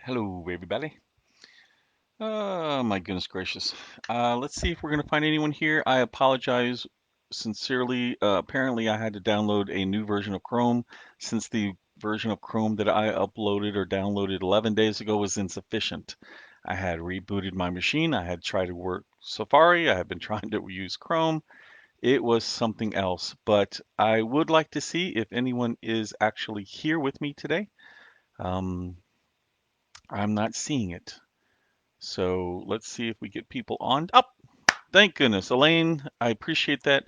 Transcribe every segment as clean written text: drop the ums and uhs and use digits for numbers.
Hello, everybody. Oh, my goodness gracious. Let's see if we're going to find anyone here. I apologize sincerely. Apparently, I had to download a new version of Chrome since the version of Chrome that I uploaded or downloaded 11 days ago was insufficient. I had rebooted my machine. I had tried to work Safari. I had been trying to use Chrome. It was something else. But I would like to see if anyone is actually here with me today. Um, I'm not seeing it. So let's see if we get people on. Up. Thank goodness. Elaine, I appreciate that.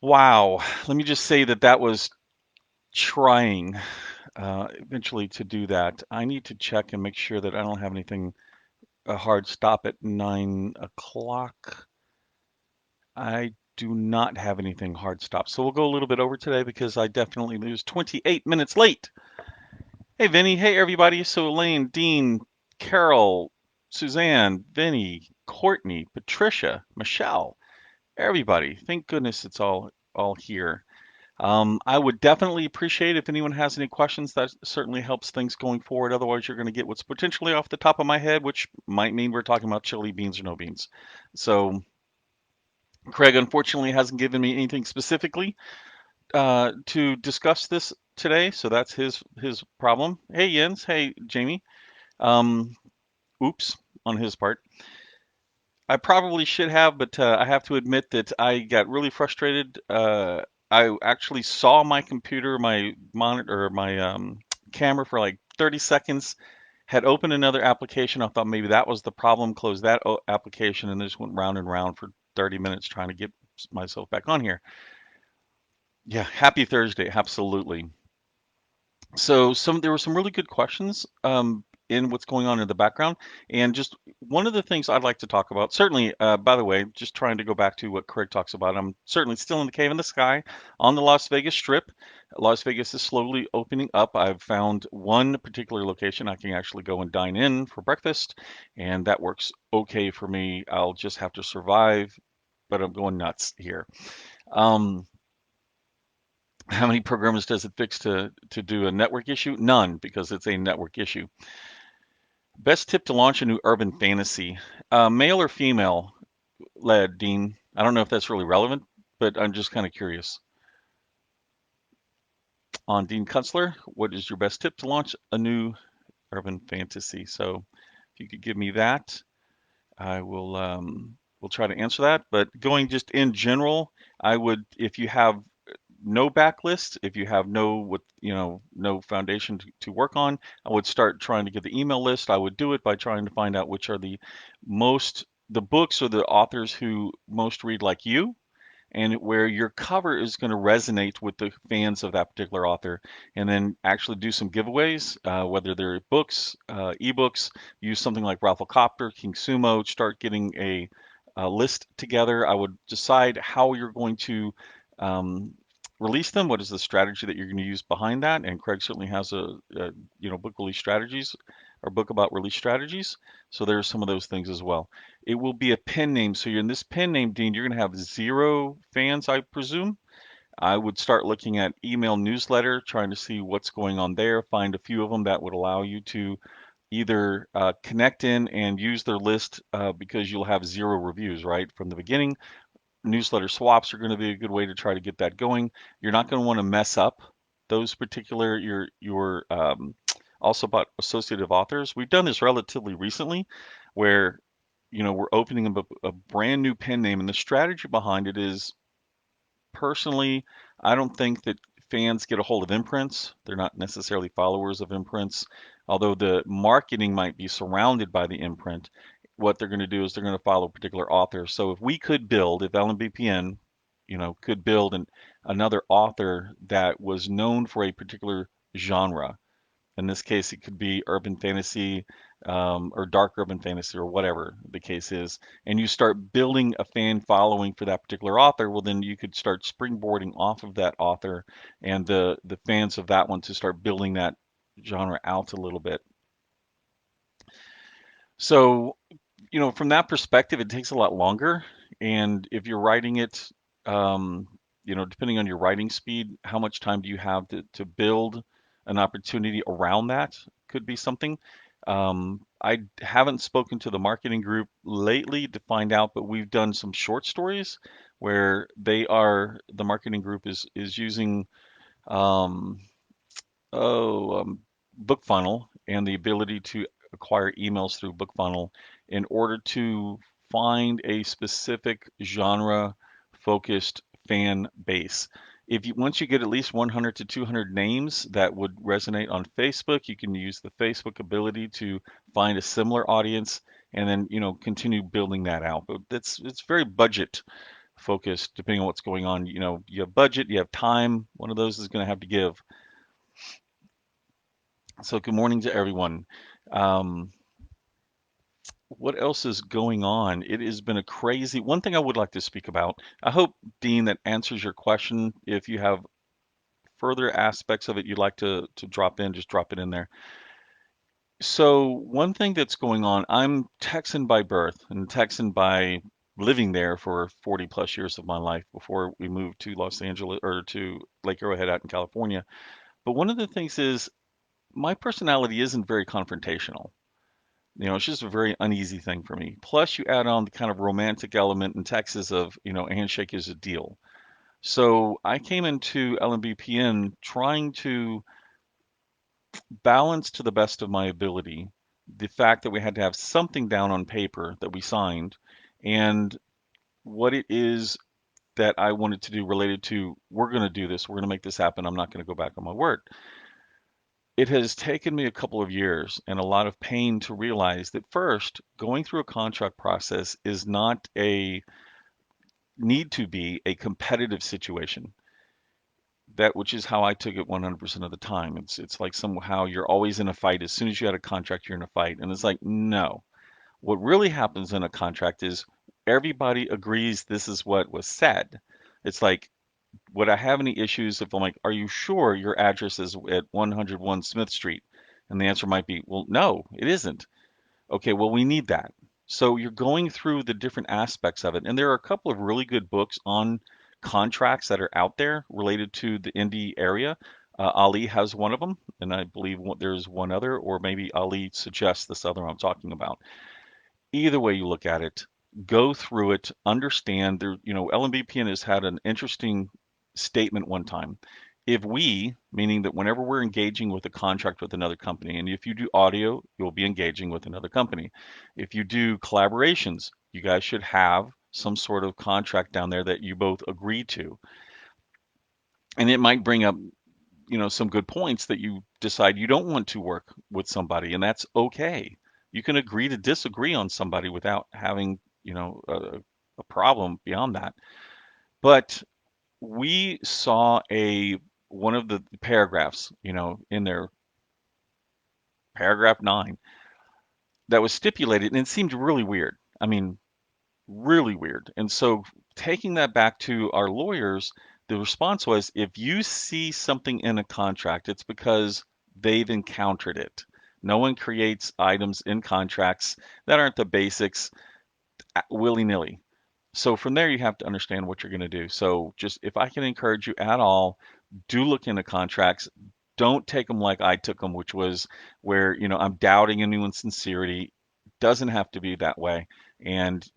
Wow. Let me just say that that was trying eventually to do that. I need to check and make sure that I don't have anything, a hard stop at 9 o'clock. I do not have anything hard stop. So we'll go a little bit over today because I definitely was 28 minutes late. Hey, Vinny. Hey, everybody. So Elaine, Dean, Carol, Suzanne, Vinny, Courtney, Patricia, Michelle. Everybody, thank goodness it's all here. I would definitely appreciate if anyone has any questions. That certainly helps things going forward. Otherwise, you're going to get what's potentially off the top of my head, which might mean we're talking about chili beans or no beans. So Craig unfortunately hasn't given me anything specifically to discuss this today, so that's his problem. Hey Jens, hey Jamie. Um, oops on his part. I probably should have, but I have to admit that I got really frustrated. I actually saw my computer, my monitor, my camera for like 30 seconds, had opened another application. I thought maybe that was the problem, closed that application, and just went round and round for 30 minutes trying to get myself back on here. Yeah, happy Thursday, absolutely. So there were some really good questions in what's going on in the background, and just one of the things I'd like to talk about. Certainly, by the way, just trying to go back to what Craig talks about. I'm certainly still in the cave in the sky on the Las Vegas Strip. Las Vegas is slowly opening up. I've found one particular location I can actually go and dine in for breakfast, and that works okay for me. I'll just have to survive, but I'm going nuts here. Um, how many programs does it fix to do a network issue? None, because it's a network issue. Best tip to launch a new urban fantasy, male or female led, Dean? I don't know if that's really relevant, but I'm just kind of curious. On Dean Kunstler, what is your best tip to launch a new urban fantasy? So if you could give me that, I will try to answer that. But going just in general, I would, if you have no backlist, if you have no foundation to work on, I would start trying to get the email list. I would do it by trying to find out which are the books or the authors who most read like you, and where your cover is going to resonate with the fans of that particular author, and then actually do some giveaways, whether they're books, ebooks, use something like Rafflecopter, King Sumo, start getting a list together. I would decide how you're going to um, release them. What is the strategy that you're going to use behind that? And Craig certainly has a book release strategies or book about release strategies. So there's some of those things as well. It will be a pen name. So you're in this pen name, Dean, you're going to have zero fans, I presume. I would start looking at email newsletter, trying to see what's going on there, find a few of them that would allow you to either connect in and use their list because you'll have zero reviews, right, from the beginning. Newsletter swaps are going to be a good way to try to get that going. You're not going to want to mess up those particular your also about associative authors. We've done this relatively recently, where we're opening up a brand new pen name, and the strategy behind it is personally, I don't think that fans get a hold of imprints. They're not necessarily followers of imprints, although the marketing might be surrounded by the imprint. What they're going to do is they're going to follow a particular author. So if we could build, if LMBPN, could build another author that was known for a particular genre, in this case, it could be urban fantasy or dark urban fantasy or whatever the case is. And you start building a fan following for that particular author. Well, then you could start springboarding off of that author and the fans of that one to start building that genre out a little bit. So, from that perspective, it takes a lot longer. And if you're writing it, um, depending on your writing speed, how much time do you have to build an opportunity around that? could be something. I haven't spoken to the marketing group lately to find out, but we've done some short stories where the marketing group is using um, Oh, BookFunnel and the ability to acquire emails through BookFunnel in order to find a specific genre focused fan base. If you once you get at least 100 to 200 names that would resonate on Facebook, you can use the Facebook ability to find a similar audience and then, continue building that out. But it's very budget focused depending on what's going on. You have budget, you have time, one of those is going to have to give. So good morning to everyone. Um, what else is going on? It has been a crazy. One thing I would like to speak about. I hope, Dean, that answers your question. If you have further aspects of it you'd like to drop in, just drop it in there. So one thing that's going on, I'm Texan by birth and Texan by living there for 40 plus years of my life before we moved to Los Angeles or to Lake Arrowhead out in California. But one of the things is my personality isn't very confrontational. It's just a very uneasy thing for me. Plus, you add on the kind of romantic element in Texas of, a handshake is a deal. So I came into LMBPN trying to balance to the best of my ability the fact that we had to have something down on paper that we signed and what it is that I wanted to do related to we're going to do this, we're going to make this happen, I'm not going to go back on my word. It has taken me a couple of years and a lot of pain to realize that first, going through a contract process is not a need to be a competitive situation. That which is how I took it 100% of the time. It's like somehow you're always in a fight. As soon as you had a contract, you're in a fight. And it's like, no. What really happens in a contract is everybody agrees this is what was said. It's like, would I have any issues if I'm like, are you sure your address is at 101 Smith Street? And the answer might be, well, no, it isn't. Okay, well, we need that. So you're going through the different aspects of it. And there are a couple of really good books on contracts that are out there related to the Indy area. Ali has one of them, and I believe there's one other, or maybe Ali suggests this other I'm talking about. Either way you look at it, go through it, understand there, LMBPN has had an interesting statement one time. If we, meaning that whenever we're engaging with a contract with another company, and if you do audio, you'll be engaging with another company. If you do collaborations, you guys should have some sort of contract down there that you both agree to. And it might bring up, some good points that you decide you don't want to work with somebody, and that's okay. You can agree to disagree on somebody without having, a problem beyond that. But we saw a one of the paragraphs, in their paragraph 9 that was stipulated, and it seemed really weird. I mean, really weird. And so taking that back to our lawyers, the response was if you see something in a contract, it's because they've encountered it. No one creates items in contracts that aren't the basics willy-nilly. So from there, you have to understand what you're going to do. So just if I can encourage you at all, do look into contracts. Don't take them like I took them, which was where, I'm doubting anyone's sincerity. Doesn't have to be that way. And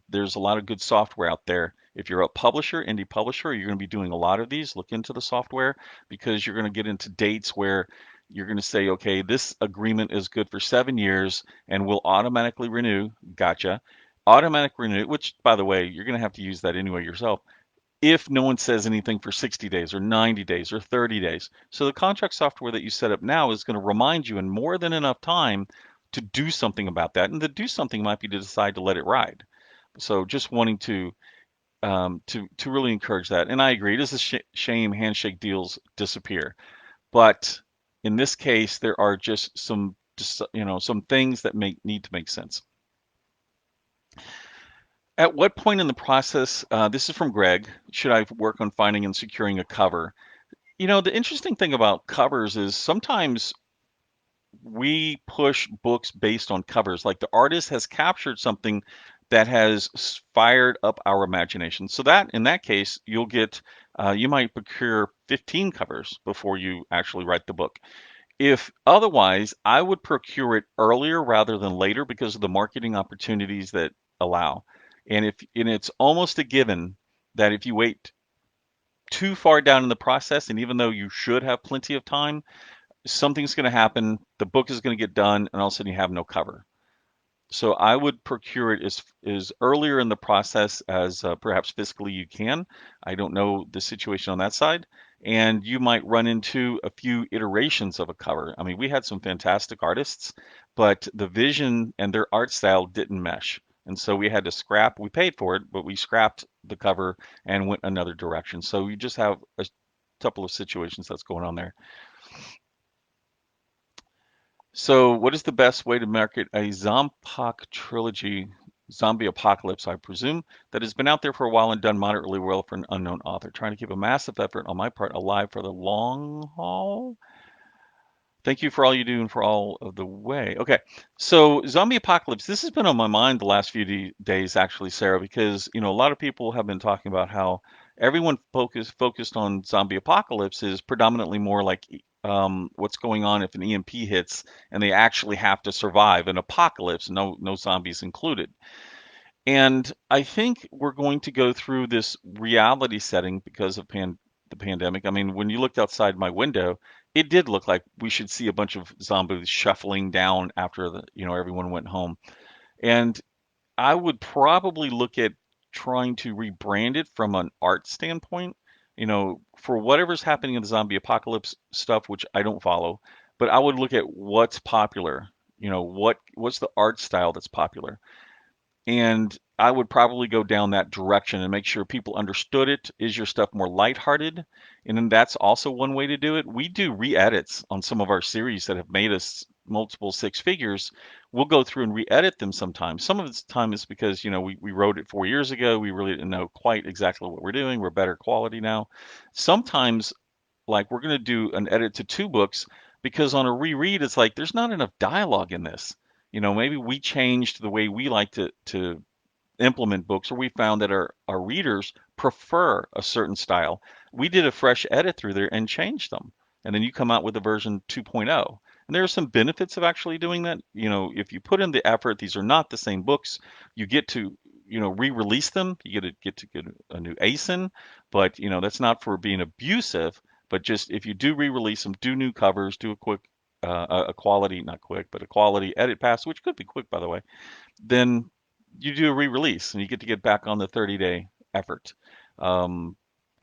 there's a lot of good software out there. If you're a publisher, indie publisher, you're going to be doing a lot of these. Look into the software because you're going to get into dates where you're going to say, okay, this agreement is good for 7 years and will automatically renew. Gotcha. Automatic renew, which by the way, you're going to have to use that anyway yourself if no one says anything for 60 days or 90 days or 30 days. So the contract software that you set up now is going to remind you in more than enough time to do something about that. And to do something might be to decide to let it ride. So just wanting to really encourage that. And I agree, it is a shame handshake deals disappear. But in this case, there are just some things that need to make sense. At what point in the process, this is from Greg, should I work on finding and securing a cover? The interesting thing about covers is sometimes we push books based on covers. Like the artist has captured something that has fired up our imagination. So that in that case, you might procure 15 covers before you actually write the book. If otherwise, I would procure it earlier rather than later because of the marketing opportunities that allow. And it's almost a given that if you wait too far down in the process, and even though you should have plenty of time, something's going to happen. The book is going to get done, and all of a sudden you have no cover. So I would procure it as earlier in the process as perhaps fiscally you can. I don't know the situation on that side. And you might run into a few iterations of a cover. I mean, we had some fantastic artists, but the vision and their art style didn't mesh. And so we had to scrap. We paid for it, but we scrapped the cover and went another direction. So you just have a couple of situations that's going on there. So, what is the best way to market a Zombie trilogy, zombie apocalypse, I presume, that has been out there for a while and done moderately well for an unknown author? Trying to keep a massive effort on my part alive for the long haul. Thank you for all you do and for all of the way. Okay, so zombie apocalypse. This has been on my mind the last few days, actually, Sarah, because a lot of people have been talking about how everyone focused on zombie apocalypse is predominantly more like what's going on if an EMP hits and they actually have to survive an apocalypse, no zombies included. And I think we're going to go through this reality setting because of the pandemic. I mean, when you looked outside my window, it did look like we should see a bunch of zombies shuffling down after everyone went home. And I would probably look at trying to rebrand it from an art standpoint, for whatever's happening in the zombie apocalypse stuff, which I don't follow, but I would look at what's popular. What's the art style that's popular? And I would probably go down that direction and make sure people understood it. Is your stuff more lighthearted? And then that's also one way to do it. We do re-edits on some of our series that have made us multiple six figures. We'll go through and re-edit them sometimes. Some of the time is because, we wrote it 4 years ago. We really didn't know quite exactly what we're doing. We're better quality now. Sometimes, like, we're going to do an edit to two books because on a reread, it's like there's not enough dialogue in this. Maybe we changed the way we like to implement books, or we found that our readers prefer a certain style. We did a fresh edit through there and changed them. And then you come out with a version 2.0. And there are some benefits of actually doing that. If you put in the effort, these are not the same books. You get to, re-release them. You get a new Asin, but that's not for being abusive. But just if you do re-release them, do new covers, do a quick, a quality, not quick, but a quality edit pass, which could be quick, by the way, then you do a re-release and you get back on the 30-day effort. Um,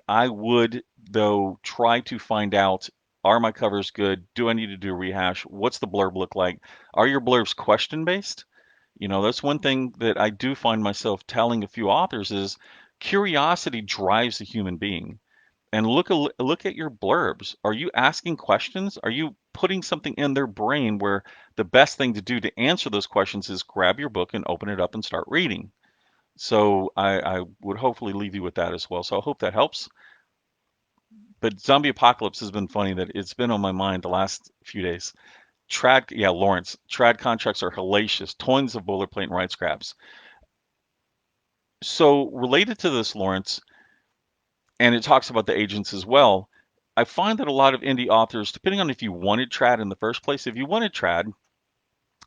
I would, though, try to find out, are my covers good? Do I need to do a rehash? What's the blurb look like? Are your blurbs question based? That's one thing that I do find myself telling a few authors is curiosity drives the human being. And look at your blurbs. Are you asking questions? Are you putting something in their brain where the best thing to do to answer those questions is grab your book and open it up and start reading? So I would hopefully leave you with that as well. So I hope that helps. But Zombie Apocalypse has been funny that it's been on my mind the last few days. Yeah, Lawrence. Trad contracts are hellacious. Tons of boilerplate and right scraps. So related to this, Lawrence, and it talks about the agents as well. I find that a lot of indie authors, depending on if you wanted trad in the first place, if you wanted trad,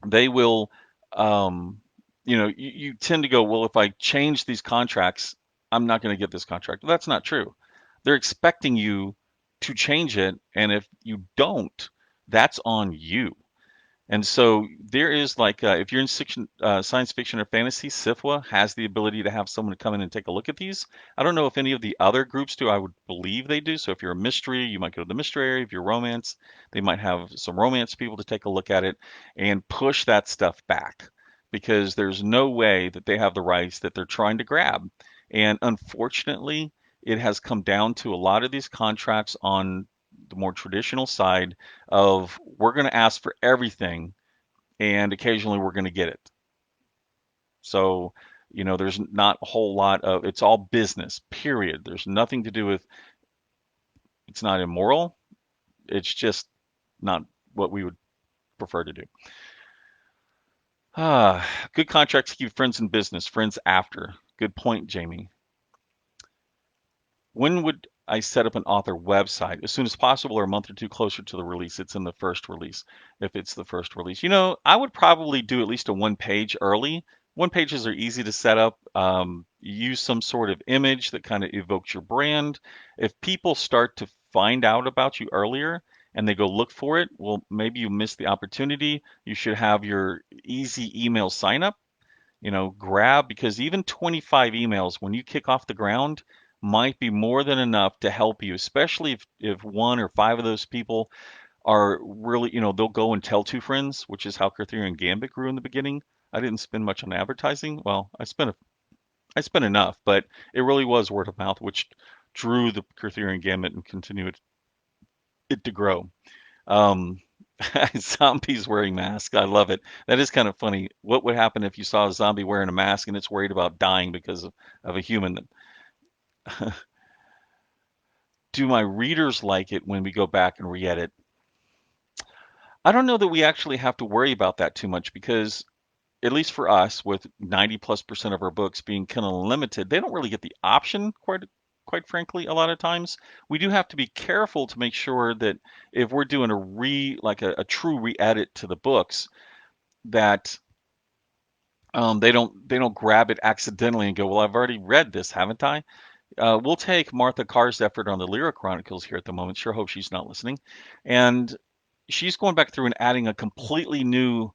they will, um, you tend to go, well, if I change these contracts, I'm not going to get this contract. Well, that's not true. They're expecting you to change it, and if you don't, that's on you. And so there is like, if you're in science fiction or fantasy, SIFWA has the ability to have someone to come in and take a look at these. I don't know if any of the other groups do. I would believe they do. So if you're a mystery, you might go to the mystery area. If you're romance, they might have some romance people to take a look at it and push that stuff back because there's no way that they have the rights that they're trying to grab. And unfortunately, it has come down to a lot of these contracts on the more traditional side of we're going to ask for everything and occasionally we're going to get it. So, there's not a whole lot of it's all business, period. There's nothing to do with it's not immoral. It's just not what we would prefer to do. Ah, good contracts keep friends in business, friends after. Good point, Jamie. When would I set up an author website as soon as possible or a month or two closer to the release. It's in the first release. If it's the first release, I would probably do at least a one page early. One pages are easy to set up. Use some sort of image that kind of evokes your brand. If people start to find out about you earlier and they go look for it, well, maybe you missed the opportunity. You should have your easy email sign up, grab, because even 25 emails when you kick off the ground might be more than enough to help you, especially if one or five of those people are really, they'll go and tell two friends, which is how Arthurian Gambit grew in the beginning. I didn't spend much on advertising. Well, I spent enough, but it really was word of mouth, which drew the Arthurian Gambit and continued it to grow. Um, Zombies wearing masks. I love it. That is kind of funny. What would happen if you saw a zombie wearing a mask and it's worried about dying because of a human? Do my readers like it when we go back and re-edit? I don't know that we actually have to worry about that too much because, at least for us, with 90+% of our books being kind of limited, they don't really get the option, quite frankly, a lot of times. We do have to be careful to make sure that if we're doing like a true re-edit to the books, that they don't grab it accidentally and go, well, I've already read this, haven't I? We'll take Martha Carr's effort on the Lyra Chronicles here at the moment. Sure hope she's not listening. And she's going back through and adding a completely new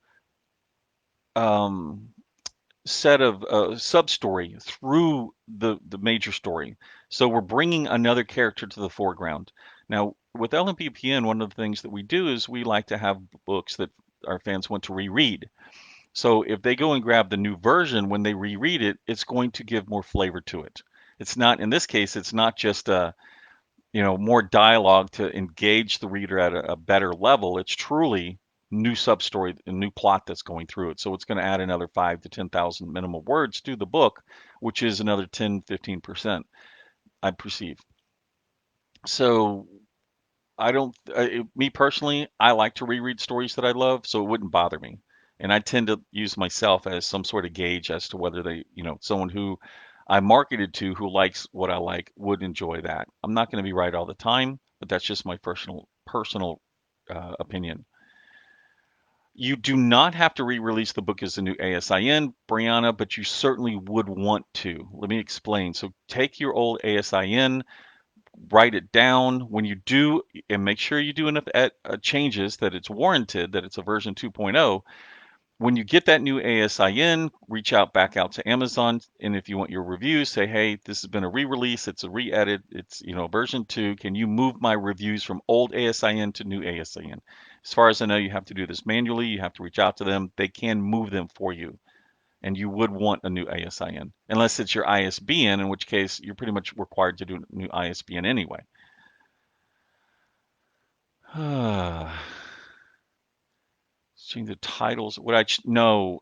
um, set of sub story through the major story. So we're bringing another character to the foreground. Now, with LMPPN, one of the things that we do is we like to have books that our fans want to reread. So if they go and grab the new version, when they reread it, it's going to give more flavor to it. It's not, in this case, it's not just more dialogue to engage the reader at a better level. It's truly new sub-story and new plot that's going through it. So it's going to add another 5 to 10,000 minimum words to the book, which is another 10-15%, I perceive. So I don't, me personally, I like to reread stories that I love, so it wouldn't bother me. And I tend to use myself as some sort of gauge as to whether someone who I marketed to who likes what I like would enjoy that. I'm not going to be right all the time, but that's just my personal opinion. You do not have to re-release the book as a new ASIN, Brianna, but you certainly would want to. Let me explain. So take your old ASIN, write it down when you do, and make sure you do enough changes that it's warranted, that it's a version 2.0. When you get that new ASIN, reach out back out to Amazon, and if you want your reviews, say, hey, this has been a re-release, it's a re-edit, it's version 2. Can you move my reviews from old ASIN to new ASIN? As far as I know, you have to do this manually. You have to reach out to them. They can move them for you, and you would want a new ASIN, unless it's your ISBN, in which case you're pretty much required to do a new ISBN anyway. Change the titles. No.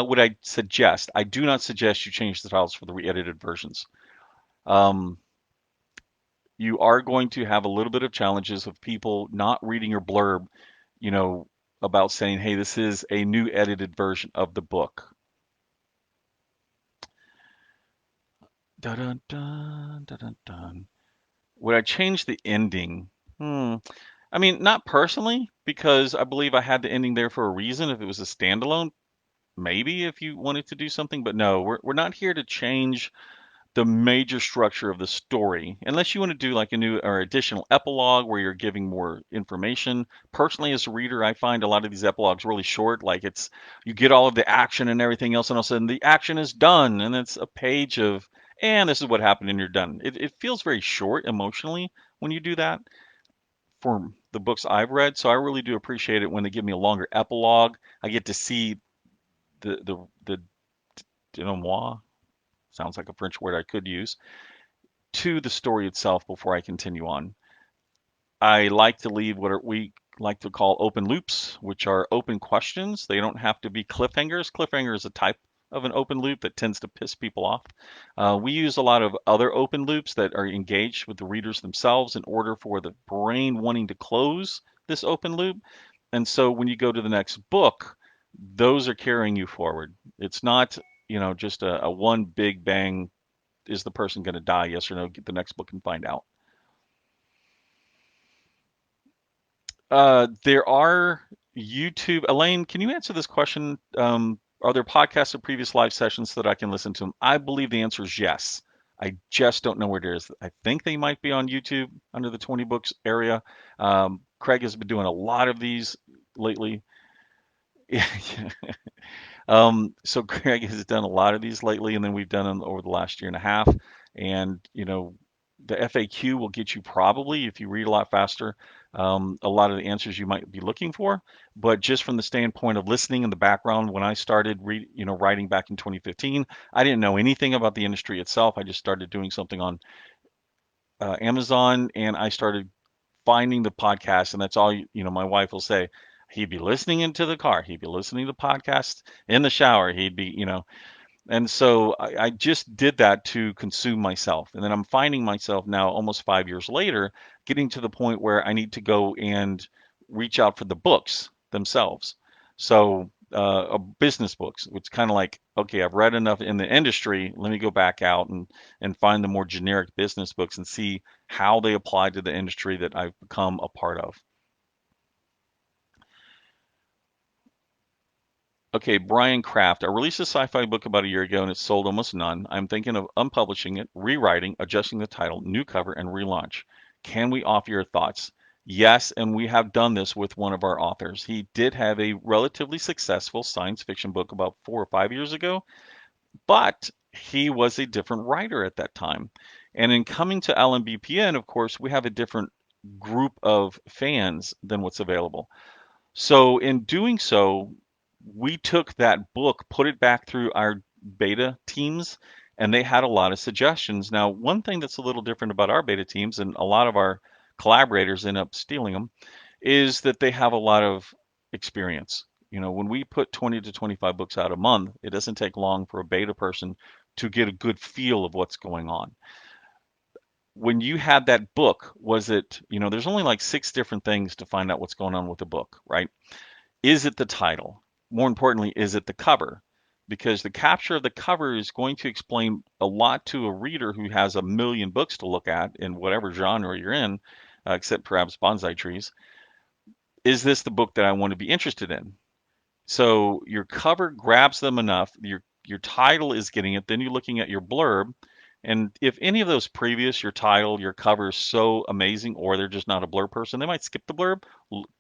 Would I suggest? I do not suggest you change the titles for the re-edited versions. Um, you are going to have a little bit of challenges of people not reading your blurb, you know, about saying, hey, this is a new edited version of the book. Dun, dun, dun, dun, dun, dun. Would I change the ending? I mean, not personally, because I believe I had the ending there for a reason. If it was a standalone, maybe if you wanted to do something, but no, we're not here to change the major structure of the story, unless you want to do like a new or additional epilogue where you're giving more information. Personally, as a reader, I find a lot of these epilogues really short. Like you get all of the action and everything else, and all of a sudden the action is done, and it's a page of, and this is what happened, and you're done. It feels very short emotionally when you do that for the books I've read. So I really do appreciate it when they give me a longer epilogue. I get to see the denouement, sounds like a French word I could use, to the story itself before I continue on. I like to leave what we like to call open loops, which are open questions. They don't have to be cliffhangers. Cliffhanger is a type of an open loop that tends to piss people off. We use a lot of other open loops that are engaged with the readers themselves in order for the brain wanting to close this open loop. And so when you go to the next book, those are carrying you forward. It's not, just a one big bang, is the person going to die? Yes or no? Get the next book and find out. There are YouTube. Elaine, can you answer this question? Are there podcasts or previous live sessions so that I can listen to them? I believe the answer is yes. I just don't know where it is. I think they might be on YouTube under the 20 books area. Craig has been doing a lot of these lately. So Greg has done a lot of these lately, and then we've done them over the last year and a half. And the FAQ will get you probably, if you read a lot faster, a lot of the answers you might be looking for. But just from the standpoint of listening in the background, when I started writing back in 2015, I didn't know anything about the industry itself. I just started doing something on Amazon, and I started finding the podcast, and that's all my wife will say. He'd be listening into the car. He'd be listening to podcasts in the shower. He'd be, and so I just did that to consume myself. And then I'm finding myself now, almost 5 years later, getting to the point where I need to go and reach out for the books themselves. So, business books, which kind of like, okay, I've read enough in the industry. Let me go back out and find the more generic business books and see how they apply to the industry that I've become a part of. Okay, Brian Kraft. I released a sci-fi book about a year ago and it sold almost none. I'm thinking of unpublishing it, rewriting, adjusting the title, new cover, and relaunch. Can we offer your thoughts? Yes, and we have done this with one of our authors. He did have a relatively successful science fiction book about 4 or 5 years ago, but he was a different writer at that time. And in coming to LMBPN, of course, we have a different group of fans than what's available. So in doing so, we took that book, put it back through our beta teams, and they had a lot of suggestions. Now, one thing that's a little different about our beta teams, and a lot of our collaborators end up stealing them, is that they have a lot of experience. When we put 20 to 25 books out a month, it doesn't take long for a beta person to get a good feel of what's going on. When you had that book, was it, there's only like six different things to find out what's going on with the book, right? Is it the title? More importantly, is it the cover? Because the capture of the cover is going to explain a lot to a reader who has a million books to look at in whatever genre you're in, except perhaps bonsai trees. Is this the book that I want to be interested in? So your cover grabs them enough. Your title is getting it. Then you're looking at your blurb, and if any of those previous, your title, your cover is so amazing, or they're just not a blurb person, they might skip the blurb.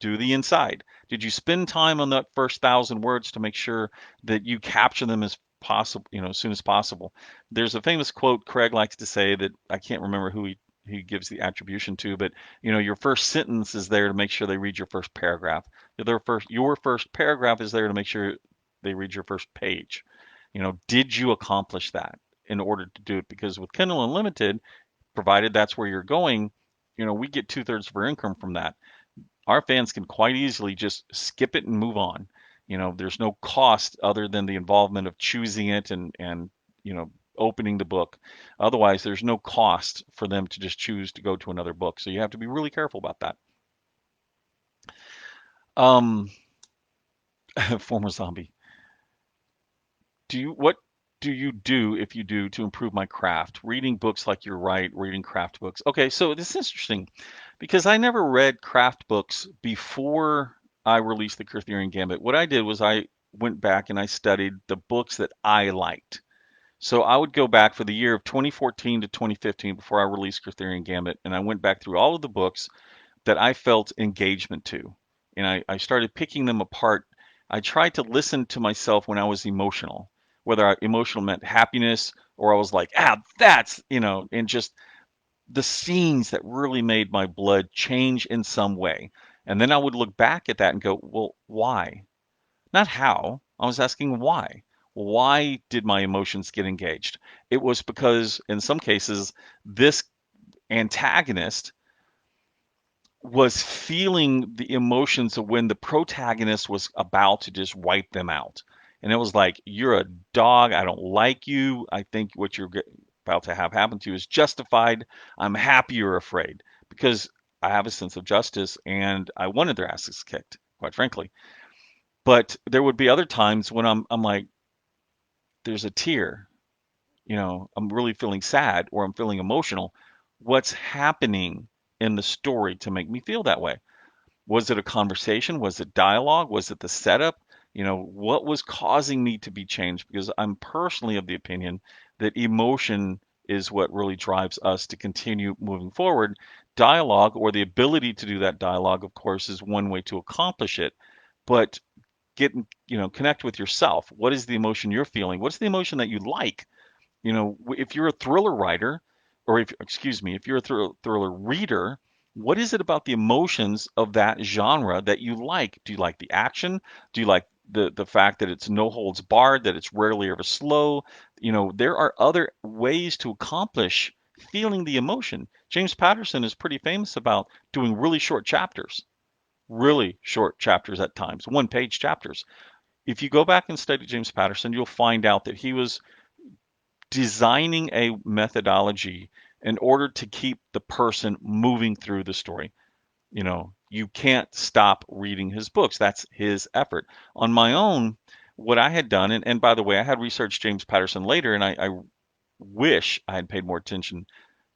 Do the inside. Did you spend time on that first 1,000 words to make sure that you capture them as possible, as soon as possible? There's a famous quote Craig likes to say that I can't remember who he gives the attribution to, but your first sentence is there to make sure they read your first paragraph. Your first paragraph is there to make sure they read your first page. Did you accomplish that in order to do it? Because with Kindle Unlimited, provided that's where you're going, we get 2/3 of our income from that. Our fans can quite easily just skip it and move on. There's no cost other than the involvement of choosing it and opening the book. Otherwise, there's no cost for them to just choose to go to another book. So you have to be really careful about that. Um, Former zombie. What do you do if you do to improve my craft? Reading books like you write, reading craft books. Okay, so this is interesting because I never read craft books before I released the Kurtherian Gambit. What I did was I went back and I studied the books that I liked. So I would go back for the year of 2014 to 2015 before I released Kurtherian Gambit, and I went back through all of the books that I felt engagement to. And I started picking them apart. I tried to listen to myself when I was emotional, whether emotional meant happiness or I was like, that's, and just the scenes that really made my blood change in some way. And then I would look back at that and go, well, why? Not how. I was asking why. Why did my emotions get engaged? It was because in some cases, this antagonist was feeling the emotions of when the protagonist was about to just wipe them out. And it was like, you're a dog. I don't like you. I think what you're about to have happen to you is justified. I'm happy you're afraid because I have a sense of justice and I wanted their asses kicked, quite frankly. But there would be other times when I'm like, there's a tear, I'm really feeling sad or I'm feeling emotional. What's happening in the story to make me feel that way? Was it a conversation? Was it dialogue? Was it the setup? What was causing me to be changed? Because I'm personally of the opinion that emotion is what really drives us to continue moving forward. Dialogue, or the ability to do that dialogue, of course, is one way to accomplish it. But connect with yourself. What is the emotion you're feeling? What's the emotion that you like? If you're a thriller writer, or excuse me, if you're a thriller reader, what is it about the emotions of that genre that you like? Do you like the action? Do you like the fact that it's no holds barred, that it's rarely ever slow? There are other ways to accomplish feeling the emotion. James Patterson is pretty famous about doing really short chapters at times, one-page chapters. If you go back and study James Patterson, you'll find out that he was designing a methodology in order to keep the person moving through the story. You can't stop reading his books. That's his effort. On my own, what I had done, and by the way, I had researched James Patterson later, and I wish I had paid more attention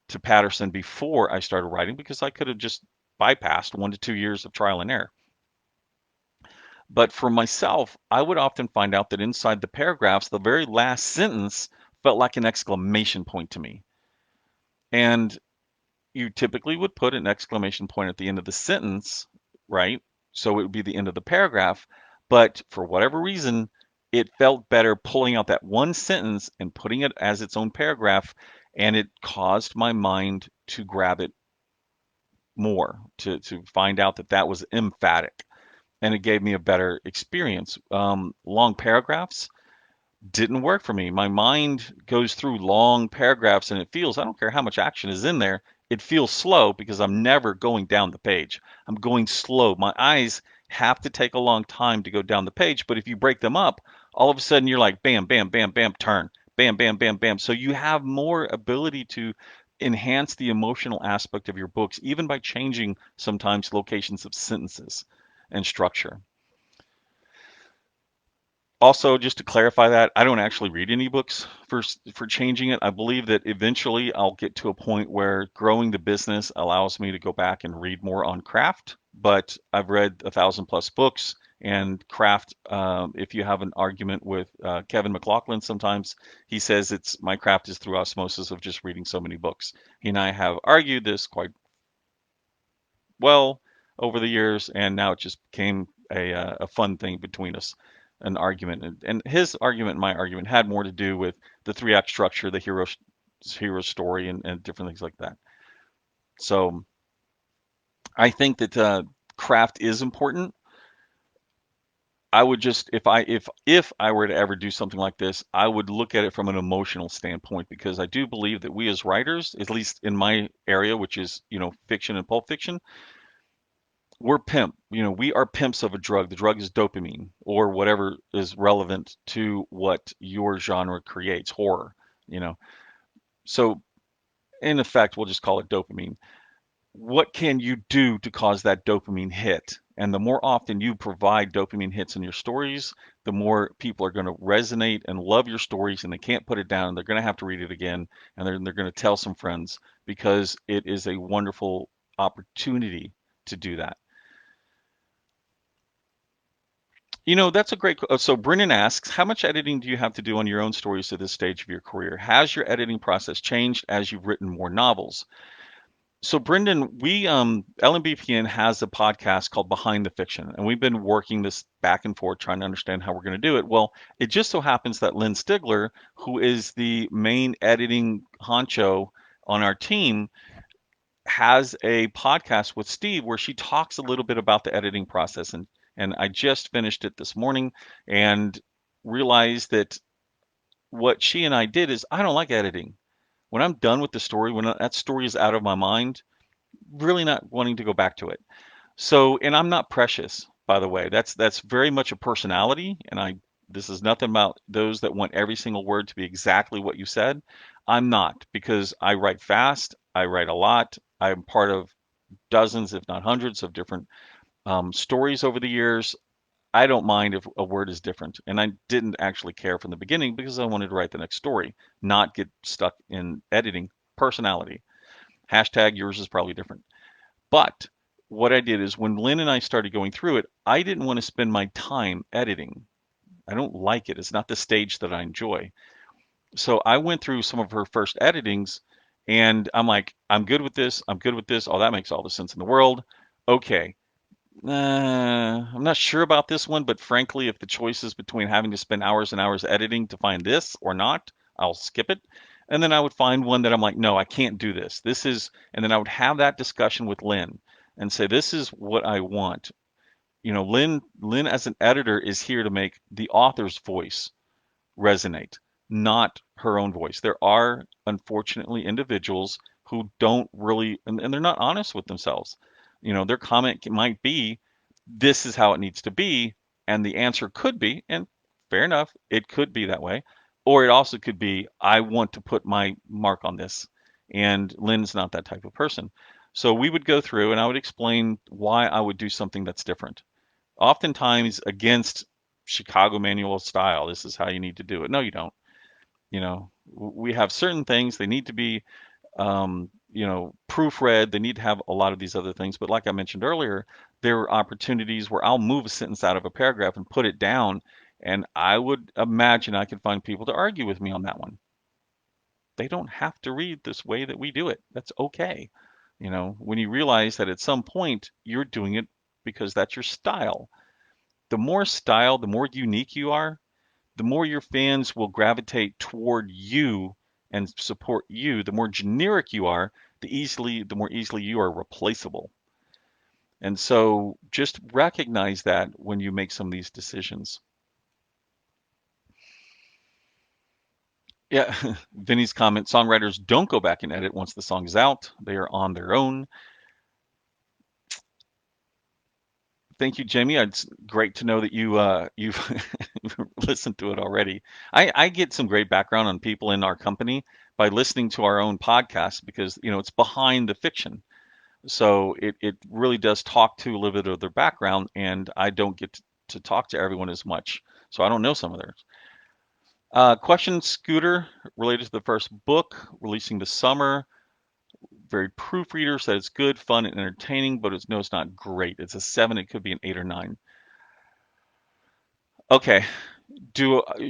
to Patterson before I started writing, because I could have just bypassed 1 to 2 years of trial and error. But for myself, I would often find out that inside the paragraphs, the very last sentence felt like an exclamation point to me. And you typically would put an exclamation point at the end of the sentence, right? So it would be the end of the paragraph. But for whatever reason, it felt better pulling out that one sentence and putting it as its own paragraph. And it caused my mind to grab it more, to find out that that was emphatic. And it gave me a better experience. Long paragraphs didn't work for me. My mind goes through long paragraphs and it feels, I don't care how much action is in there, it feels slow because I'm never going down the page. I'm going slow. My eyes have to take a long time to go down the page, but if you break them up, all of a sudden you're like bam, bam, bam, bam, turn, bam, bam, bam, bam. So you have more ability to enhance the emotional aspect of your books, even by changing sometimes locations of sentences and structure. Also, just to clarify that, I don't actually read any books for changing it. I believe that eventually I'll get to a point where growing the business allows me to go back and read more on craft. But I've read 1,000+ books, and craft. If you have an argument with Kevin McLaughlin, sometimes he says it's my craft is through osmosis of just reading so many books. He and I have argued this quite well over the years, and now it just became a fun thing between us, an argument. And his argument and my argument had more to do with the three-act structure, the hero story, and different things like that. So I think that craft is important. I would just if I were to ever do something like this, I would look at it from an emotional standpoint, because I do believe that we as writers, at least in my area, which is fiction and pulp fiction, we are pimps of a drug. The drug is dopamine, or whatever is relevant to what your genre creates, horror, you know. So in effect, we'll just call it dopamine. What can you do to cause that dopamine hit? And the more often you provide dopamine hits in your stories, the more people are going to resonate and love your stories, and they can't put it down. They're going to have to read it again, and they're going to tell some friends, because it is a wonderful opportunity to do that. That's a great. So Brennan asks, how much editing do you have to do on your own stories at this stage of your career? Has your editing process changed as you've written more novels? So Brendan, we LMBPN has a podcast called Behind the Fiction, and we've been working this back and forth trying to understand how we're going to do it. Well, it just so happens that Lynn Stigler, who is the main editing honcho on our team, has a podcast with Steve where she talks a little bit about the editing process, and I just finished it this morning and realized that what she and I did is, I don't like editing. When I'm done with the story, when that story is out of my mind, really not wanting to go back to it. So, and I'm not precious, by the way. That's very much a personality, and I this is nothing about those that want every single word to be exactly what you said. I'm not, because I write fast, I write a lot. I'm part of dozens, if not hundreds, of different stories over the years. I don't mind if a word is different. And I didn't actually care from the beginning, because I wanted to write the next story, not get stuck in editing. Personality. Hashtag yours is probably different. But what I did is when Lynn and I started going through it, I didn't want to spend my time editing. I don't like it. It's not the stage that I enjoy. So I went through some of her first editings and I'm like, I'm good with this. I'm good with this. Oh, that makes all the sense in the world. Okay. I'm not sure about this one, but frankly, if the choice is between having to spend hours and hours editing to find this or not, I'll skip it. And then I would find one that I'm like, no, I can't do this. This is, and then I would have that discussion with Lynn and say, this is what I want. Lynn as an editor is here to make the author's voice resonate, not her own voice. There are unfortunately individuals who don't really, and they're not honest with themselves. Their comment might be, this is how it needs to be. And the answer could be, and fair enough, it could be that way. Or it also could be, I want to put my mark on this. And Lynn's not that type of person. So we would go through and I would explain why I would do something that's different. Oftentimes against Chicago manual of style. This is how you need to do it. No, you don't. We have certain things, they need to be proofread. They need to have a lot of these other things. But like I mentioned earlier, there are opportunities where I'll move a sentence out of a paragraph and put it down. And I would imagine I could find people to argue with me on that one. They don't have to read this way that we do it. That's okay. When you realize that at some point you're doing it because that's your style. The more unique you are, the more your fans will gravitate toward you and support you. The more generic you are, the more easily you are replaceable. And so just recognize that when you make some of these decisions. Yeah, Vinny's comment, songwriters don't go back and edit once the song is out. They are on their own. Thank you, Jamie. It's great to know that you've listened to it already. I get some great background on people in our company by listening to our own podcast because it's behind the fiction. So it really does talk to a little bit of their background, and I don't get to talk to everyone as much. So I don't know some of theirs. Question, Scooter, related to the first book, releasing this summer. Very proofreader said it's good, fun, and entertaining, but it's not great. It's a 7. It could be an 8 or 9. Okay.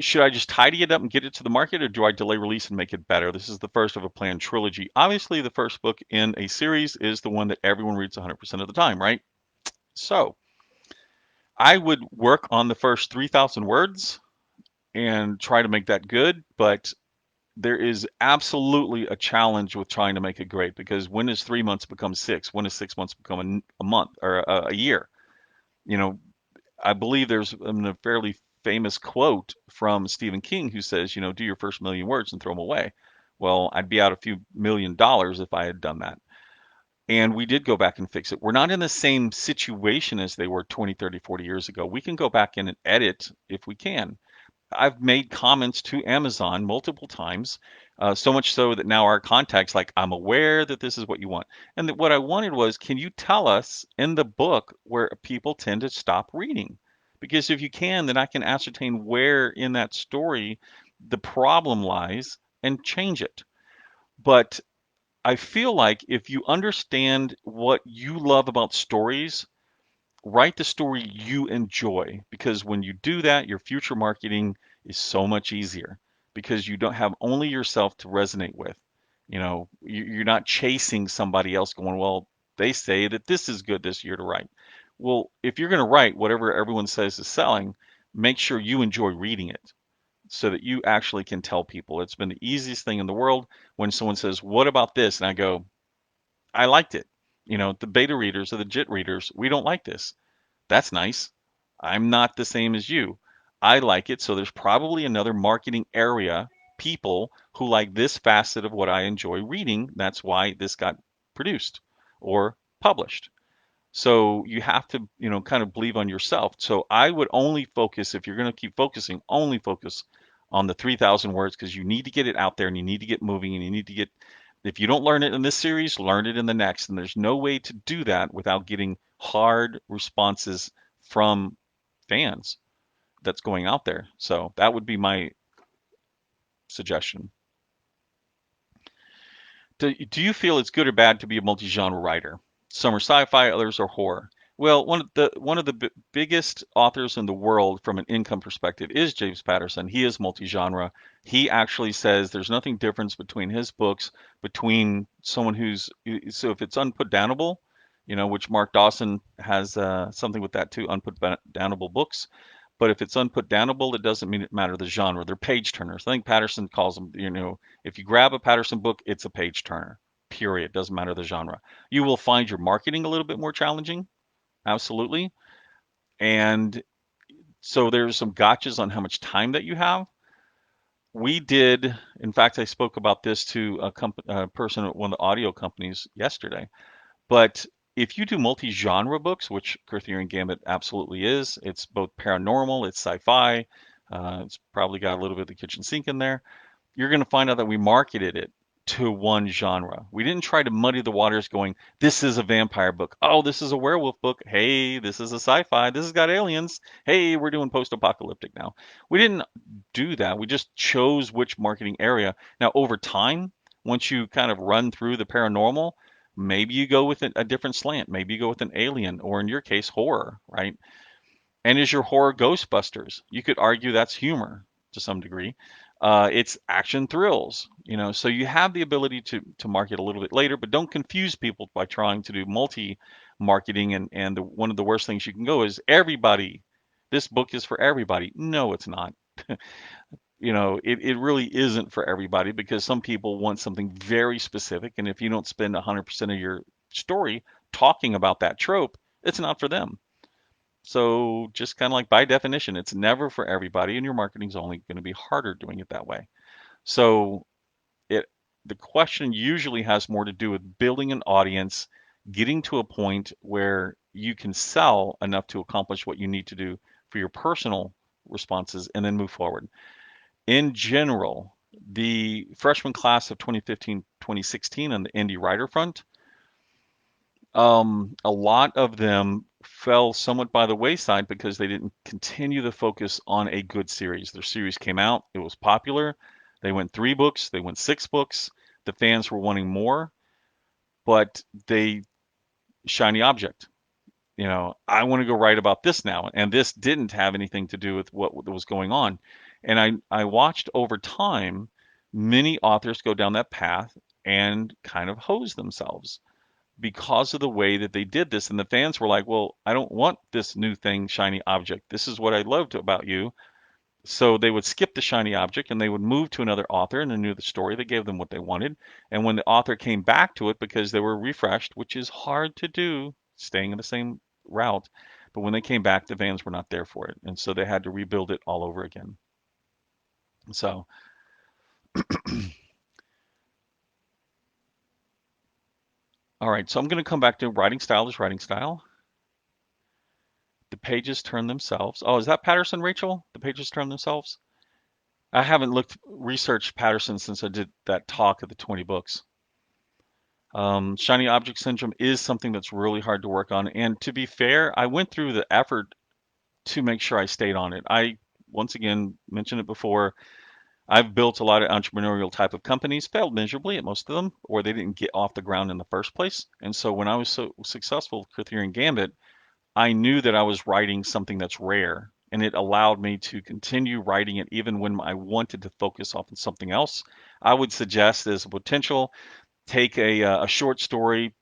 Should I just tidy it up and get it to the market, or do I delay release and make it better? This is the first of a planned trilogy. Obviously, the first book in a series is the one that everyone reads 100% of the time, right? So I would work on the first 3,000 words and try to make that good, but there is absolutely a challenge with trying to make it great because when does 3 months become 6? When does 6 months become a month or a year? You know, I believe there's a fairly famous quote from Stephen King who says, do your first million words and throw them away. Well, I'd be out a few $1 million if I had done that. And we did go back and fix it. We're not in the same situation as they were 20, 30, 40 years ago. We can go back in and edit if we can. I've made comments to Amazon multiple times, so much so that now our contact's like, I'm aware that this is what you want. And that what I wanted was, can you tell us in the book where people tend to stop reading? Because if you can, then I can ascertain where in that story the problem lies and change it. But I feel like if you understand what you love about stories, write the story you enjoy because when you do that, your future marketing is so much easier because you don't have only yourself to resonate with. You're not chasing somebody else going, well, they say that this is good this year to write. Well, if you're going to write whatever everyone says is selling, make sure you enjoy reading it so that you actually can tell people. It's been the easiest thing in the world when someone says, what about this? And I go, I liked it. The beta readers or the JIT readers, we don't like this. That's nice. I'm not the same as you. I like it, so there's probably another marketing area, people who like this facet of what I enjoy reading. That's why this got produced or published. So you have to, kind of believe on yourself. So I would only focus, if you're going to keep focusing, only focus on the 3,000 words because you need to get it out there and you need to get moving and you need to get, if you don't learn it in this series, learn it in the next. And there's no way to do that without getting hard responses from fans that's going out there. So that would be my suggestion. Do you feel it's good or bad to be a multi-genre writer? Some are sci-fi, others are horror. Well, one of the biggest authors in the world from an income perspective is James Patterson. He is multi-genre. He actually says there's nothing difference between his books between someone who's so if it's unputdownable, which Mark Dawson has something with that too, unputdownable books. But if it's unputdownable, it doesn't mean it matter the genre. They're page turners. I think Patterson calls them, if you grab a Patterson book, it's a page turner. Period. Doesn't matter the genre. You will find your marketing a little bit more challenging. Absolutely. And so there's some gotchas on how much time that you have. We did, in fact, I spoke about this to a person at one of the audio companies yesterday. But if you do multi-genre books, which Kurtherian Gambit absolutely is, it's both paranormal, it's sci-fi, it's probably got a little bit of the kitchen sink in there. You're going to find out that we marketed it to one genre. We didn't try to muddy the waters going, this is a vampire book. Oh, this is a werewolf book. Hey, this is a sci-fi. This has got aliens. Hey, we're doing post-apocalyptic now. We didn't do that. We just chose which marketing area. Now, over time, once you kind of run through the paranormal, maybe you go with a different slant. Maybe you go with an alien, or in your case, horror, right? And is your horror Ghostbusters? You could argue that's humor to some degree. It's action thrills, so you have the ability to market a little bit later, but don't confuse people by trying to do multi-marketing. And one of the worst things you can go is everybody. This book is for everybody. No, it's not. It really isn't for everybody because some people want something very specific, and if you don't spend 100% of your story talking about that trope, it's not for them. So just kind of like by definition, it's never for everybody, and your marketing's only going to be harder doing it that way. So it the question usually has more to do with building an audience, getting to a point where you can sell enough to accomplish what you need to do for your personal responses, and then move forward. In general, the freshman class of 2015, 2016 on the indie writer front, a lot of them fell somewhat by the wayside because they didn't continue the focus on a good series. Their series came out, it was popular. They went 3 books, they went 6 books. The fans were wanting more, but they shiny object. I want to go write about this now, and this didn't have anything to do with what was going on. And I watched over time many authors go down that path and kind of hose themselves because of the way that they did this. And the fans were like, well, I don't want this new thing, shiny object. This is what I loved about you. So they would skip the shiny object and they would move to another author and they knew the story. They gave them what they wanted. And when the author came back to it because they were refreshed, which is hard to do, staying in the same route, but when they came back, the fans were not there for it. And so they had to rebuild it all over again. So, all right. So I'm going to come back to writing style is writing style. The pages turn themselves. Oh, is that Patterson, Rachel? The pages turn themselves? I haven't researched Patterson since I did that talk of the 20 books. Shiny object syndrome is something that's really hard to work on. And to be fair, I went through the effort to make sure I stayed on it. I, once again, mentioned it before. I've built a lot of entrepreneurial type of companies, failed miserably at most of them, or they didn't get off the ground in the first place. And so when I was so successful with Kurtherian Gambit, I knew that I was writing something that's rare, and it allowed me to continue writing it even when I wanted to focus off on something else. I would suggest as a potential, take a short story,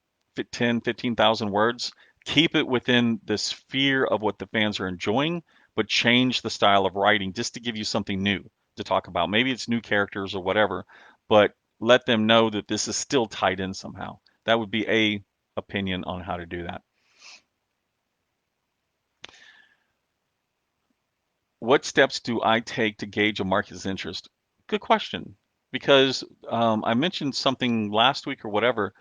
10, 15,000 words, keep it within the sphere of what the fans are enjoying, but change the style of writing just to give you something new to talk about. Maybe it's new characters or whatever, but let them know that this is still tied in somehow. That would be a opinion on how to do that. What steps do I take to gauge a market's interest? Good question. Because I mentioned something last week or whatever,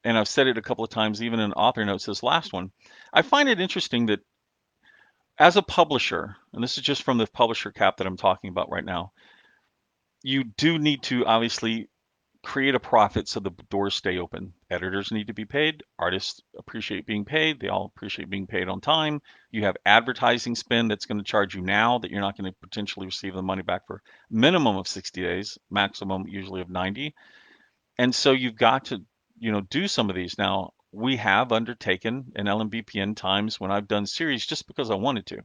and I've said it a couple of times, even in author notes, this last one. I find it interesting that as a publisher, and this is just from the publisher cap that I'm talking about right now, you do need to obviously create a profit so the doors stay open. Editors need to be paid. Artists appreciate being paid. They all appreciate being paid on time. You have advertising spend that's going to charge you now that you're not going to potentially receive the money back for minimum of 60 days, maximum usually of 90. And so you've got to, do some of these. Now, we have undertaken an LMBPN times when I've done series just because I wanted to.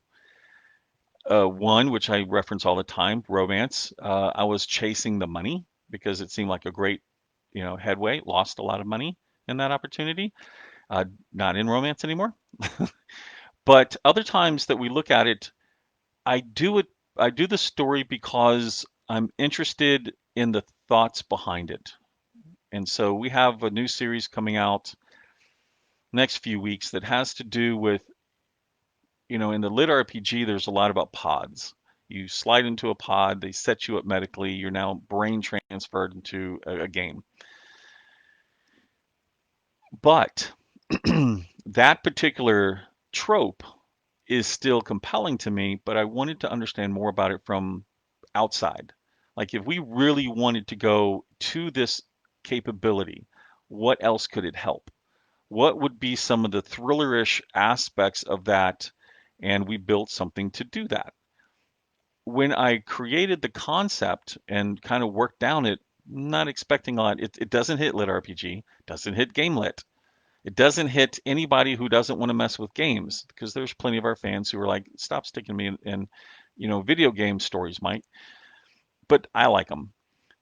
One, which I reference all the time, romance. I was chasing the money because it seemed like a great, headway. Lost a lot of money in that opportunity. Not in romance anymore. But other times that we look at it, I do it. I do the story because I'm interested in the thoughts behind it. And so we have a new series coming out next few weeks that has to do with, in the lit RPG, there's a lot about pods. You slide into a pod, they set you up medically, you're now brain transferred into a game. But that particular trope is still compelling to me, but I wanted to understand more about it from outside. Like if we really wanted to go to this capability, what else could it help? What would be some of the thrillerish aspects of that? And we built something to do that. When I created the concept and kind of worked down it, not expecting a lot. It doesn't hit lit RPG, doesn't hit game lit. It doesn't hit anybody who doesn't want to mess with games because there's plenty of our fans who are like, stop sticking me in video game stories, Mike. But I like them.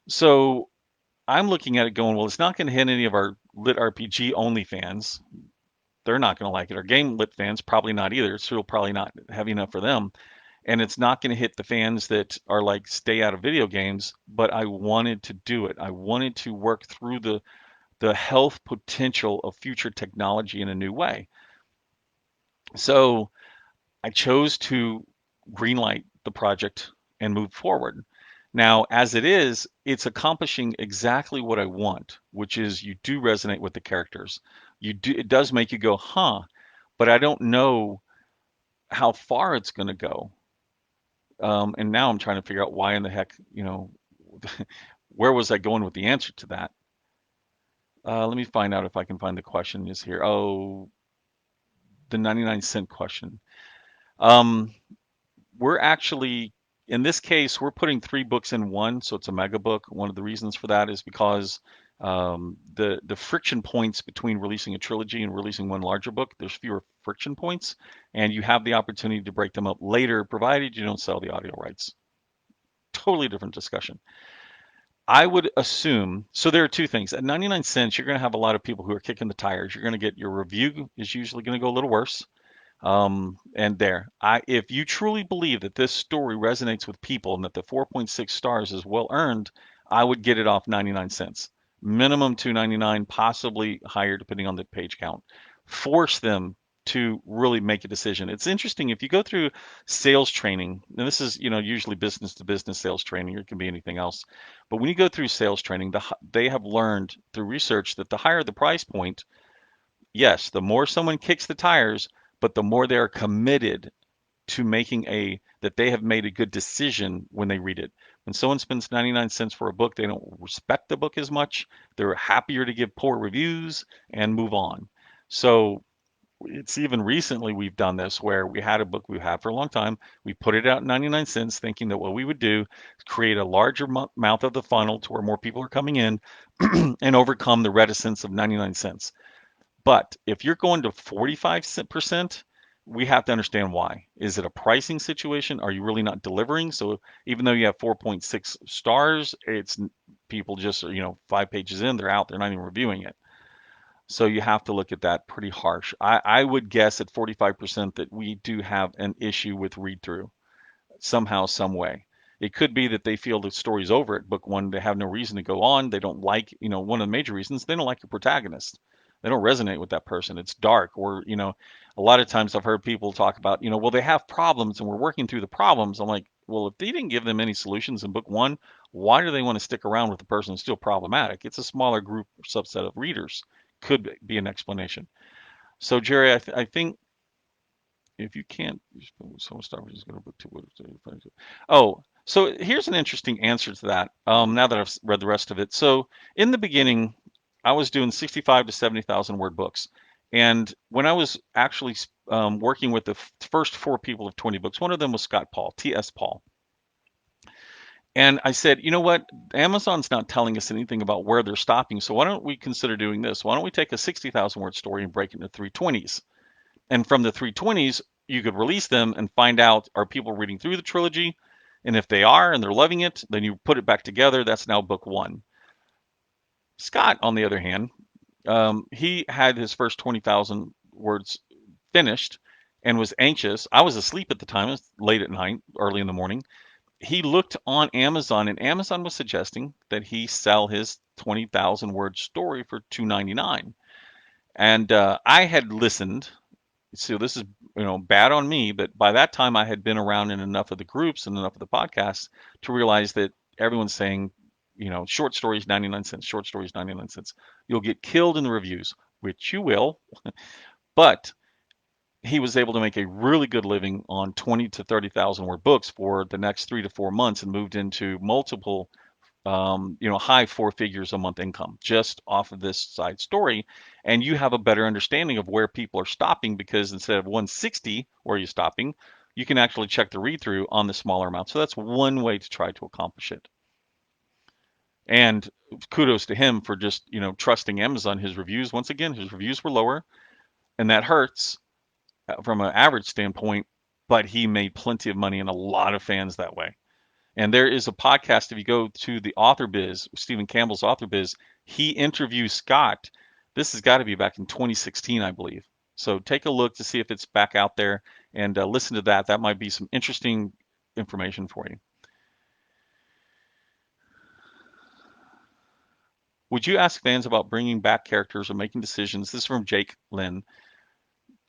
So I'm looking at it going, well, it's not going to hit any of our lit RPG only fans. They're not going to like it. Our game lit fans probably not either. It's still probably not heavy enough for them. And it's not going to hit the fans that are like stay out of video games. But I wanted to do it. I wanted to work through the health potential of future technology in a new way. So I chose to greenlight the project and move forward. Now, as it is, it's accomplishing exactly what I want, which is you do resonate with the characters. It does make you go, huh, but I don't know how far it's going to go. And now I'm trying to figure out why in the heck, where was I going with the answer to that? Let me find out if I can find the question is here. Oh, the 99-cent question. Um, we're actually, in this case, we're putting 3 books in one, so it's a mega book. One of the reasons for that is because the friction points between releasing a trilogy and releasing one larger book, there's fewer friction points, and you have the opportunity to break them up later, provided you don't sell the audio rights. Totally different discussion. I would assume, so there are 2 things. At 99 cents, you're going to have a lot of people who are kicking the tires. You're going to get your review is usually going to go a little worse. If you truly believe that this story resonates with people and that the 4.6 stars is well earned, I would get it off 99 cents. Minimum 2.99, possibly higher depending on the page count. Force them to really make a decision. It's interesting if you go through sales training, and this is, usually business to business sales training, or it can be anything else. But when you go through sales training, they have learned through research that the higher the price point, yes, the more someone kicks the tires, but the more they're committed to making that they have made a good decision when they read it. When someone spends 99 cents for a book, they don't respect the book as much. They're happier to give poor reviews and move on. So it's even recently we've done this where we had a book we've had for a long time. We put it out at 99 cents thinking that what we would do is create a larger mouth of the funnel to where more people are coming in and overcome the reticence of 99 cents. But if you're going to 45%, we have to understand why. Is it a pricing situation? Are you really not delivering? So even though you have 4.6 stars, it's people just, 5 pages in, they're out, they're not even reviewing it. So you have to look at that pretty harsh. I would guess at 45% that we do have an issue with read through somehow, some way. It could be that they feel the story's over at book one. They have no reason to go on. They don't like, one of the major reasons, they don't like your protagonist. They don't resonate with that person. It's dark. Or, a lot of times I've heard people talk about, well, they have problems and we're working through the problems. I'm like, well, if they didn't give them any solutions in book one, why do they want to stick around with the person who's still problematic? It's a smaller group or subset of readers. Could be an explanation. So, Jerry, I think if you can't, someone start with just going to book two. Oh, so here's an interesting answer to that. Now that I've read the rest of it. So in the beginning, I was doing 65 to 70,000 word books. And when I was actually working with the first 4 people of 20 books, one of them was Scott Paul, T.S. Paul. And I said, you know what? Amazon's not telling us anything about where they're stopping. So why don't we consider doing this? Why don't we take a 60,000 word story and break it into 320s? And from the 320s, you could release them and find out, are people reading through the trilogy? And if they are and they're loving it, then you put it back together. That's now book one. Scott, on the other hand, he had his first 20,000 words finished and was anxious. I was asleep at the time. It was late at night, early in the morning. He looked on Amazon, and Amazon was suggesting that he sell his 20,000 word story for 299. And I had listened. So this is, bad on me, but by that time I had been around in enough of the groups and enough of the podcasts to realize that everyone's saying, short stories 99 cents, short stories 99 cents. You'll get killed in the reviews, which you will, but he was able to make a really good living on 20 to 30,000 word books for the next 3 to 4 months and moved into multiple high four figures a month income just off of this side story. And you have a better understanding of where people are stopping because instead of 160 where you're stopping, you can actually check the read through on the smaller amount. So that's one way to try to accomplish it. And kudos to him for just, trusting Amazon. His reviews, once again, his reviews were lower, and that hurts from an average standpoint, but he made plenty of money and a lot of fans that way. And there is a podcast, if you go to the Author Biz, Stephen Campbell's Author Biz, he interviews Scott. This has got to be back in 2016, I believe. So take a look to see if it's back out there and listen to that. That might be some interesting information for you. Would you ask fans about bringing back characters or making decisions? This is from Jake Lynn.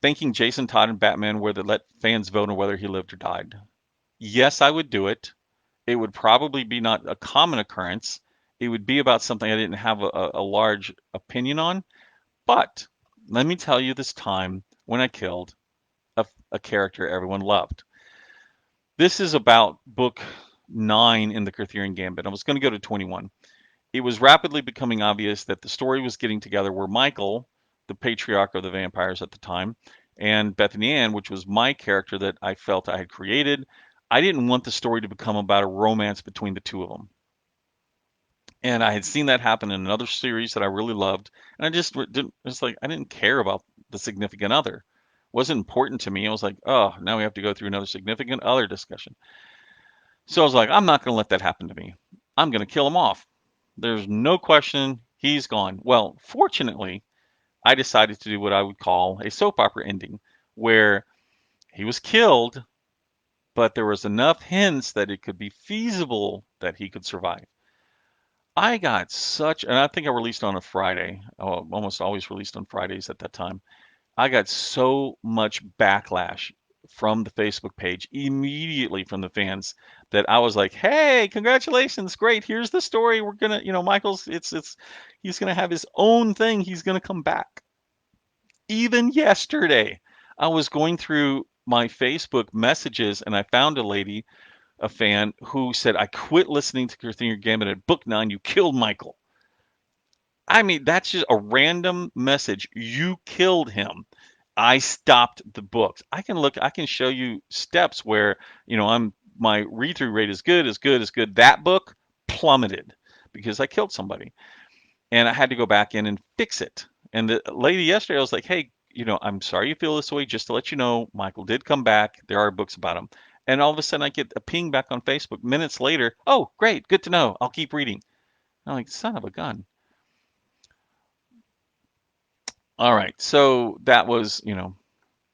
Thinking Jason Todd and Batman were to let fans vote on whether he lived or died. Yes, I would do it. It would probably be not a common occurrence. It would be about something I didn't have a large opinion on. But let me tell you this time when I killed a character everyone loved. This is about book 9 in the Arthurian Gambit. I was going to go to 21. It was rapidly becoming obvious that the story was getting together where Michael, the patriarch of the vampires at the time, and Bethany Ann, which was my character that I felt I had created, I didn't want the story to become about a romance between the two of them. And I had seen that happen in another series that I really loved, and I just didn't. It's like I didn't care about the significant other. It wasn't important to me. I was like, oh, now we have to go through another significant other discussion. So I was like, I'm not going to let that happen to me. I'm going to kill him off. There's no question he's gone. Well, fortunately, I decided to do what I would call a soap opera ending, where he was killed, but there was enough hints that it could be feasible that he could survive. I got such, and I think I released on a Friday, almost always released on Fridays at that time. I got so much backlash from the Facebook page immediately from the fans that I was like, "Hey, congratulations, great! Here's the story. We're gonna, Michael's, he's gonna have his own thing. He's gonna come back." Even yesterday, I was going through my Facebook messages and I found a lady, a fan, who said, "I quit listening to Arthurian Gambit at book 9. You killed Michael." I mean, that's just a random message. You killed him. I stopped the books. I can show you steps where, my read through rate is good, is good, is good. That book plummeted because I killed somebody and I had to go back in and fix it. And the lady yesterday, I was like, hey, I'm sorry you feel this way. Just to let you know, Michael did come back. There are books about him. And all of a sudden, I get a ping back on Facebook minutes later. Oh, great. Good to know. I'll keep reading. I'm like, son of a gun. All right. So that was,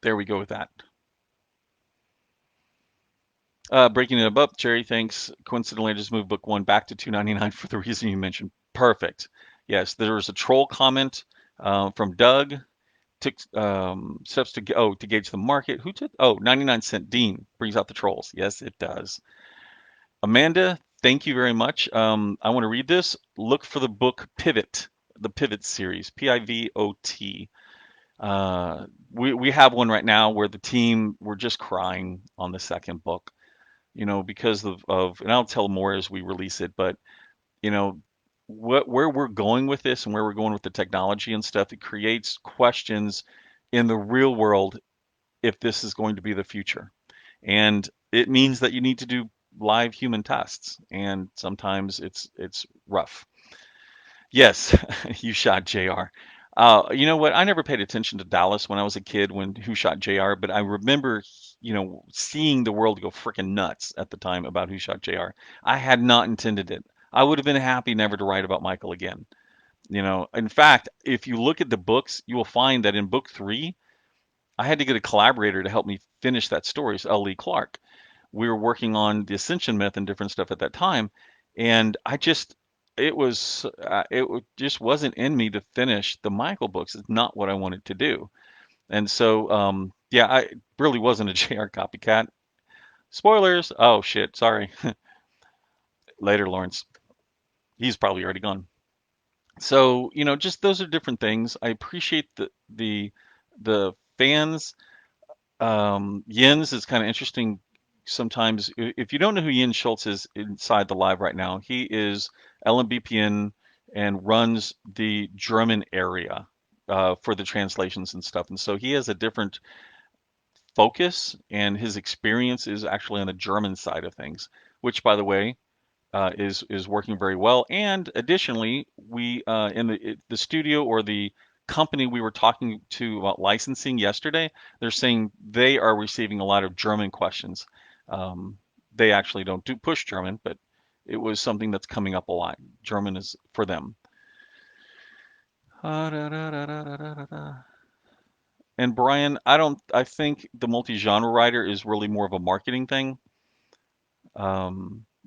there we go with that. Breaking it up, Jerry, thanks. Coincidentally, I just moved book 1 back to 299 for the reason you mentioned. Perfect. Yes, there was a troll comment from Doug. Took steps to gauge the market. Who took? Oh, 99-cent Dean brings out the trolls. Yes, it does. Amanda, thank you very much. I want to read this. Look for the book Pivot, the Pivot series, Pivot. We have one right now where the team we're just crying on the second book, because of and I'll tell more as we release it, but you know where we're going with this and where we're going with the technology and stuff, it creates questions in the real world if this is going to be the future. And it means that you need to do live human tests, and sometimes it's rough. Yes, you shot JR. You know what? I never paid attention to Dallas when I was a kid when Who Shot JR, but I remember, seeing the world go freaking nuts at the time about Who Shot JR. I had not intended it. I would have been happy never to write about Michael again. In fact, if you look at the books, you will find that in book three, I had to get a collaborator to help me finish that story. It's L. Lee Clark. We were working on the ascension myth and different stuff at that time, and just wasn't in me to finish the Michael books. It's not what I wanted to do, and so yeah, I really wasn't a JR copycat. Spoilers. Oh shit, sorry. Later, Lawrence. He's probably already gone. So just those are different things. I appreciate the fans. Jens is kind of interesting sometimes. If you don't know who Jens Schultz is inside the live right now, he is LMBPN and runs the German area for the translations and stuff. And so he has a different focus, and his experience is actually on the German side of things, which, by the way, is working very well. And additionally, we in the studio or the company we were talking to about licensing yesterday, they're saying they are receiving a lot of German questions. They actually don't do push German, but it was something that's coming up a lot. German is for them. And Brian, I think the multi-genre writer is really more of a marketing thing.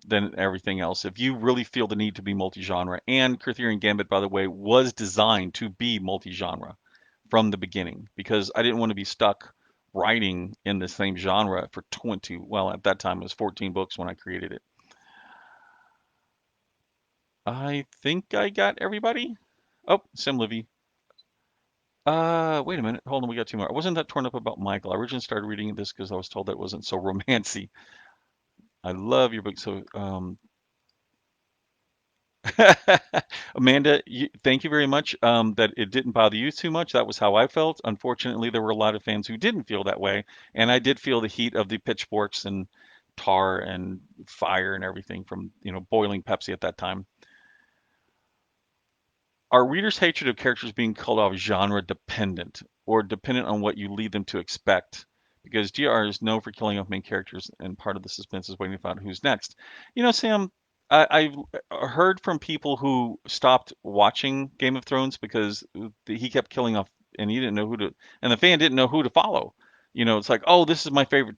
Than everything else. If you really feel the need to be multi-genre, and Arthurian Gambit, by the way, was designed to be multi-genre from the beginning because I didn't want to be stuck writing in the same genre for 20, well, at that time it was 14 books when I created it. I think I got everybody. Oh, Sim Livy. Wait a minute. Hold on, we got two more. I wasn't that torn up about Michael. I originally started reading this because I was told that it wasn't so romancy. I love your book. So, Amanda, thank you very much. That it didn't bother you too much. That was how I felt. Unfortunately, there were a lot of fans who didn't feel that way, and I did feel the heat of the pitchforks and tar and fire and everything from boiling Pepsi at that time. Are readers' hatred of characters being called off genre dependent or dependent on what you lead them to expect? Because GR is known for killing off main characters, and part of the suspense is waiting to find out who's next. Sam, I've heard from people who stopped watching Game of Thrones because he kept killing off, and he didn't know who to, and the fan didn't know who to follow. It's like, oh, this is my favorite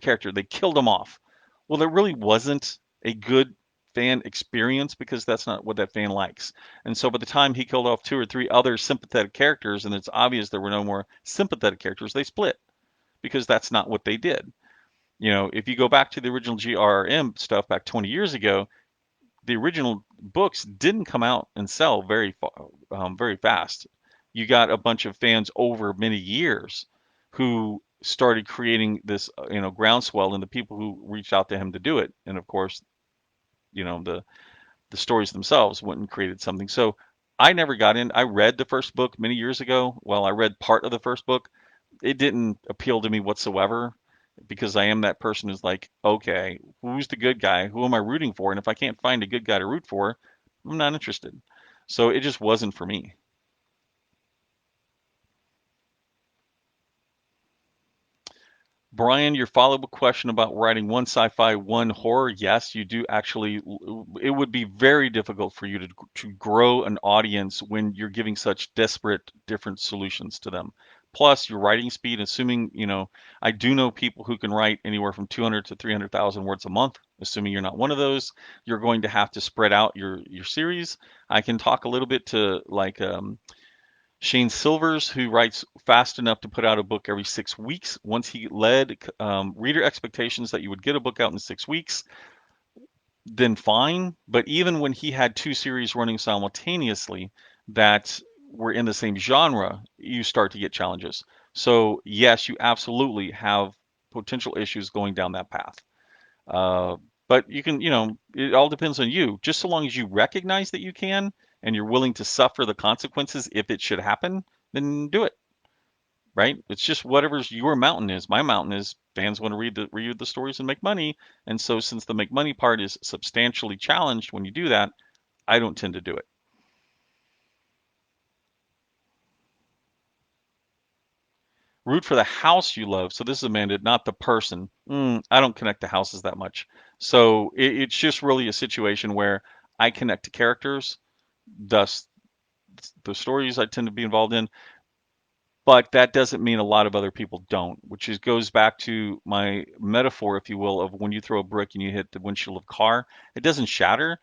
character. They killed him off. Well, there really wasn't a good fan experience because that's not what that fan likes. And so by the time he killed off two or three other sympathetic characters, and it's obvious there were no more sympathetic characters, they split because that's not what they did. If you go back to the original GRM stuff back 20 years ago, the original books didn't come out and sell very fast. You got a bunch of fans over many years who started creating this, groundswell, and the people who reached out to him to do it. And of course, the stories themselves went and created something. So I never got in. I read the first book many years ago. Well, I read part of the first book. It didn't appeal to me whatsoever because I am that person who's like, okay, who's the good guy? Who am I rooting for? And if I can't find a good guy to root for, I'm not interested. So it just wasn't for me. Brian, your follow-up question about writing one sci-fi, one horror. Yes, you do actually. It would be very difficult for you to grow an audience when you're giving such desperate different solutions to them. Plus, your writing speed, assuming, I do know people who can write anywhere from 200 to 300,000 words a month. Assuming you're not one of those, you're going to have to spread out your series. I can talk a little bit to like Shane Silvers, who writes fast enough to put out a book every 6 weeks. Once he led reader expectations that you would get a book out in 6 weeks, then fine. But even when he had two series running simultaneously that were in the same genre, you start to get challenges. So, yes, you absolutely have potential issues going down that path. Uh, but you can, it all depends on you. Just so long as you recognize that you can and you're willing to suffer the consequences if it should happen, then do it. right? It's just whatever's your mountain is. My mountain is fans want to read the stories and make money. And so since the make money part is substantially challenged when you do that, I don't tend to do it. Root for the house you love. So this is Amanda, not the person. I don't connect to houses that much. So it's just really a situation where I connect to characters, thus the stories I tend to be involved in. But that doesn't mean a lot of other people don't, which is goes back to my metaphor, if you will, of when you throw a brick and you hit the windshield of a car, it doesn't shatter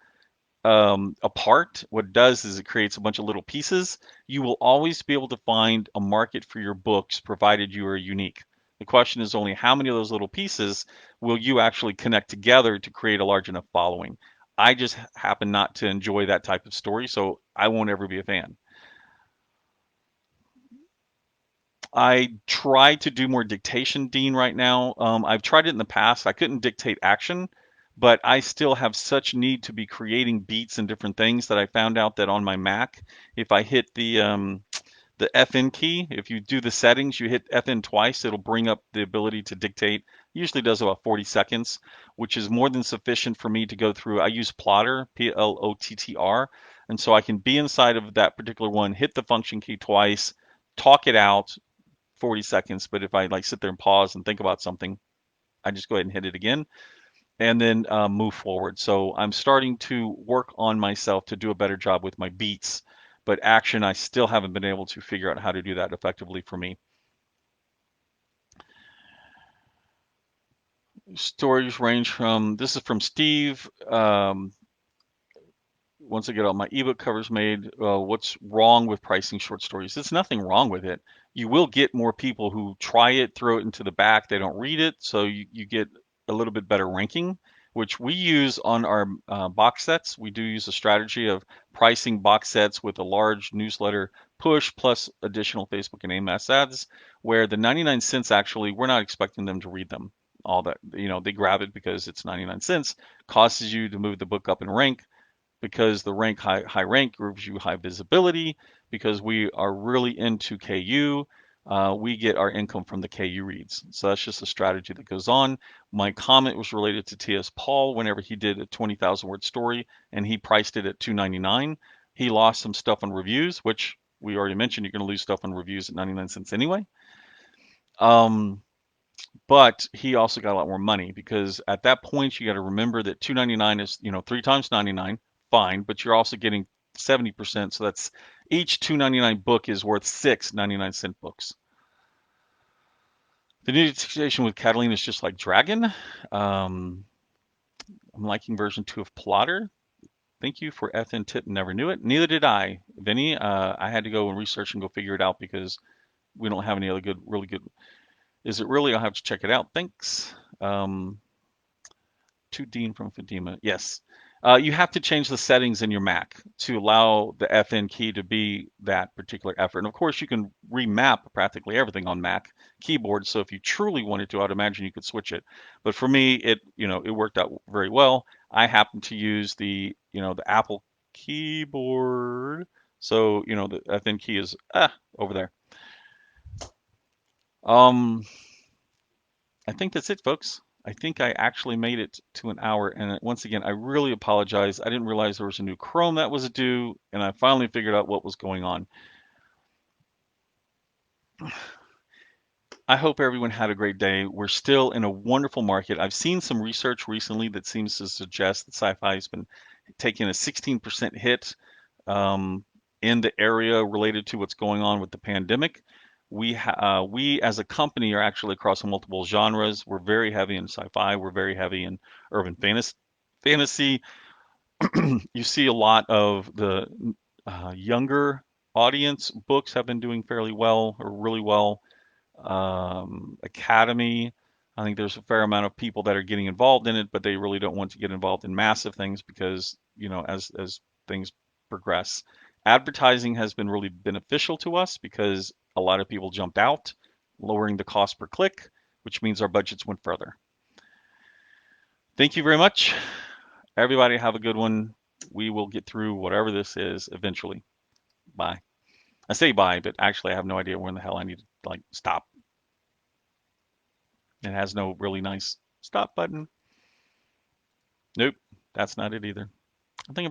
apart. What it does is it creates a bunch of little pieces. You will always be able to find a market for your books, provided you are unique. The question is only how many of those little pieces will you actually connect together to create a large enough following. I just happen not to enjoy that type of story, so I won't ever be a fan. I try to do more dictation, Dean, right now. I've tried it in the past. I couldn't dictate action, but I still have such need to be creating beats and different things that I found out that on my Mac, if I hit the FN key, if you do the settings, you hit FN twice, it'll bring up the ability to dictate. Usually does about 40 seconds, which is more than sufficient for me to go through. I use Plotter, Plottr, and so I can be inside of that particular one, hit the function key twice, talk it out, 40 seconds. But if I like sit there and pause and think about something, I just go ahead and hit it again and then move forward. So I'm starting to work on myself to do a better job with my beats. But action, I still haven't been able to figure out how to do that effectively for me. Stories range from this is from Steve. Once I get all my ebook covers made, what's wrong with pricing short stories? There's nothing wrong with it. You will get more people who try it, throw it into the back, they don't read it, so you get a little bit better ranking, which we use on our box sets. We do use a strategy of pricing box sets with a large newsletter push plus additional Facebook and AMS ads, where the 99 cents actually, we're not expecting them to read them. All that, they grab it because it's 99 cents, causes you to move the book up in rank because the high rank gives you high visibility because we are really into KU. We get our income from the KU reads. So that's just a strategy that goes on. My comment was related to T.S. Paul whenever he did a 20,000 word story and he priced it at $2.99. He lost some stuff on reviews, which we already mentioned you're going to lose stuff on reviews at 99 cents anyway. Um, but he also got a lot more money because at that point you got to remember that 299 is, three times 99, fine, but you're also getting 70%. So that's each 299 book is worth six 99-cent books. The new situation with Catalina is just like Dragon. I'm liking version 2 of Plotter. Thank you for FN tip. Never knew it. Neither did I, Vinny. I had to go and research and go figure it out because we don't have any other really good. Is it really? I'll have to check it out. Thanks. To Dean from Fadima. Yes. You have to change the settings in your Mac to allow the FN key to be that particular effort. And of course, you can remap practically everything on Mac keyboard. So if you truly wanted to, I'd imagine you could switch it. But for me, it worked out very well. I happen to use the Apple keyboard. So, the FN key is over there. Um, I think that's it, folks. I think I actually made it to an hour. And once again, I really apologize. I didn't realize there was a new Chrome that was due, and I finally figured out what was going on. I hope everyone had a great day. We're still in a wonderful market. I've seen some research recently that seems to suggest that sci-fi has been taking a 16% hit um, in the area related to what's going on with the pandemic. We as a company are actually across multiple genres. We're very heavy in sci-fi. We're very heavy in urban fantasy. You see a lot of the younger audience books have been doing fairly well or really well. Academy, I think there's a fair amount of people that are getting involved in it, but they really don't want to get involved in massive things because, as things progress, advertising has been really beneficial to us because a lot of people jumped out, lowering the cost per click, which means our budgets went further. Thank you very much. Everybody have a good one. We will get through whatever this is eventually. Bye. I say bye, but actually I have no idea when the hell I need to like stop. It has no really nice stop button. Nope, that's not it either. I think